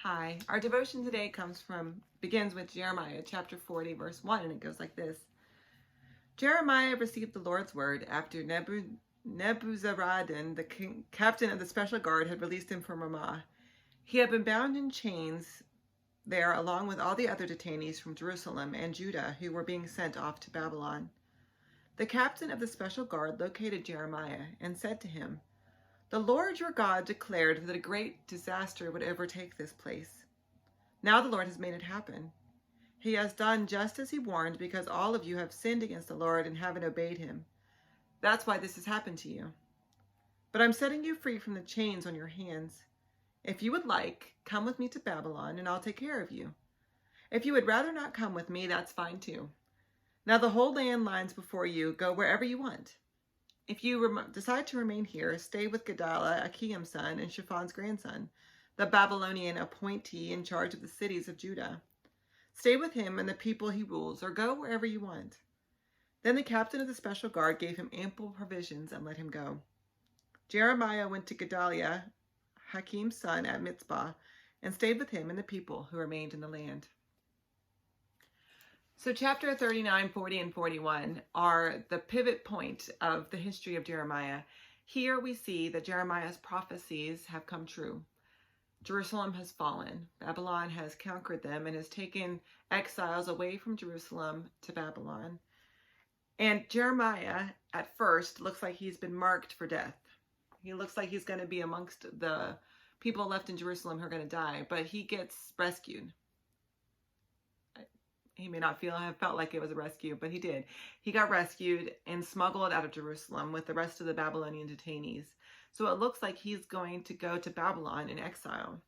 Hi, our devotion today begins with Jeremiah chapter 40 verse 1, and it goes like this. Jeremiah received the Lord's word after Nebuzaradan, the captain of the special guard, had released him from Ramah. He had been bound in chains there along with all the other detainees from Jerusalem and Judah who were being sent off to Babylon. The captain of the special guard located Jeremiah and said to him, "The Lord your God declared that a great disaster would overtake this place. Now the Lord has made it happen. He has done just as he warned because all of you have sinned against the Lord and haven't obeyed him. That's why this has happened to you. But I'm setting you free from the chains on your hands. If you would like, come with me to Babylon and I'll take care of you. If you would rather not come with me, that's fine too. Now the whole land lies before you. Go wherever you want. If you decide to remain here, stay with Gedaliah, Achikem's son, and Shaphan's grandson, the Babylonian appointee in charge of the cities of Judah. Stay with him and the people he rules, or go wherever you want." Then the captain of the special guard gave him ample provisions and let him go. Jeremiah went to Gedaliah, Achikem's son, at Mizpah, and stayed with him and the people who remained in the land. So chapter 39, 40, and 41 are the pivot point of the history of Jeremiah. Here we see that Jeremiah's prophecies have come true. Jerusalem has fallen. Babylon has conquered them and has taken exiles away from Jerusalem to Babylon. And Jeremiah, at first, looks like he's been marked for death. He looks like he's going to be amongst the people left in Jerusalem who are going to die, but he gets rescued. He may not have felt like it was a rescue, but he did. He got rescued and smuggled out of Jerusalem with the rest of the Babylonian detainees. So it looks like he's going to go to Babylon in exile.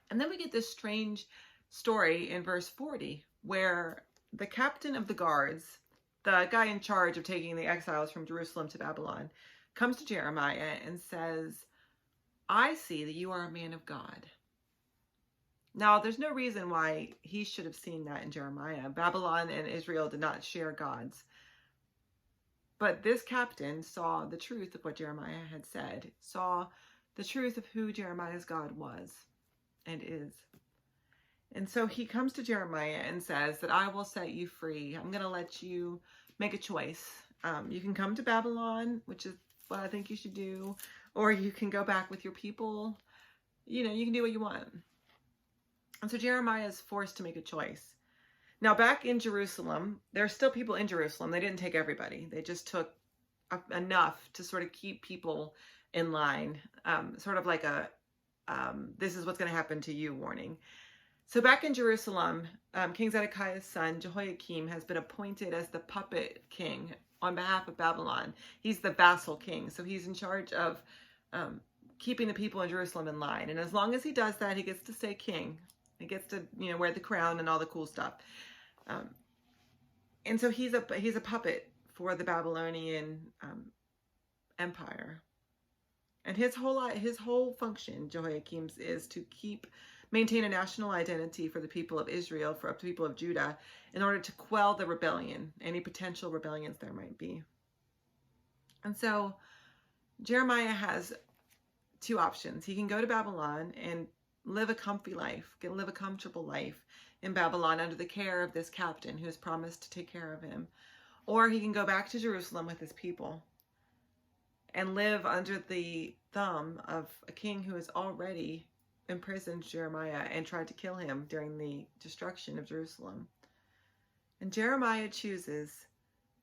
And then we get this strange story in verse 40, where the captain of the guards, the guy in charge of taking the exiles from Jerusalem to Babylon, comes to Jeremiah and says, "I see that you are a man of God." Now, there's no reason why he should have seen that in Jeremiah. Babylon and Israel did not share gods. But this captain saw the truth of what Jeremiah had said, saw the truth of who Jeremiah's God was and is. And so he comes to Jeremiah and says that I will set you free. I'm going to let you make a choice. You can come to Babylon, which is what I think you should do, or you can go back with your people. You can do what you want. And so Jeremiah is forced to make a choice. Now, back in Jerusalem, there are still people in Jerusalem. They didn't take everybody. They just took enough to sort of keep people in line, sort of like a this is what's going to happen to you warning. So back in Jerusalem, King Zedekiah's son, Jehoiakim, has been appointed as the puppet king on behalf of Babylon. He's the vassal king. So he's in charge of keeping the people in Jerusalem in line. And as long as he does that, he gets to stay king. He gets to, wear the crown and all the cool stuff. And so he's a puppet for the Babylonian empire. And his whole function, Jehoiakim's, is to maintain a national identity for the people of Israel, for the people of Judah, in order to quell the rebellion, any potential rebellions there might be. And so Jeremiah has two options. He can go to Babylon and live a comfy life, live a comfortable life in Babylon under the care of this captain who has promised to take care of him. Or he can go back to Jerusalem with his people and live under the thumb of a king who has already imprisoned Jeremiah and tried to kill him during the destruction of Jerusalem. And Jeremiah chooses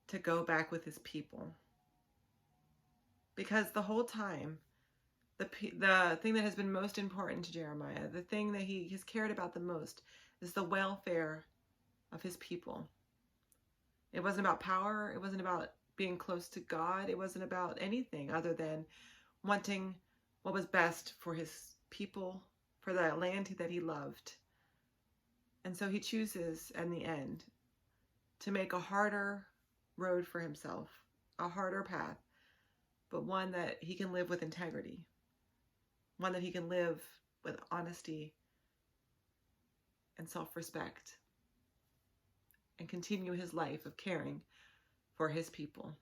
to go back with his people. Because the whole time, the thing that has been most important to Jeremiah, the thing that he has cared about the most, is the welfare of his people. It wasn't about power. It wasn't about being close to God. It wasn't about anything other than wanting what was best for his people, for the land that he loved. And so he chooses, in the end, to make a harder road for himself, a harder path, but one that he can live with integrity. One that he can live with honesty and self-respect and continue his life of caring for his people.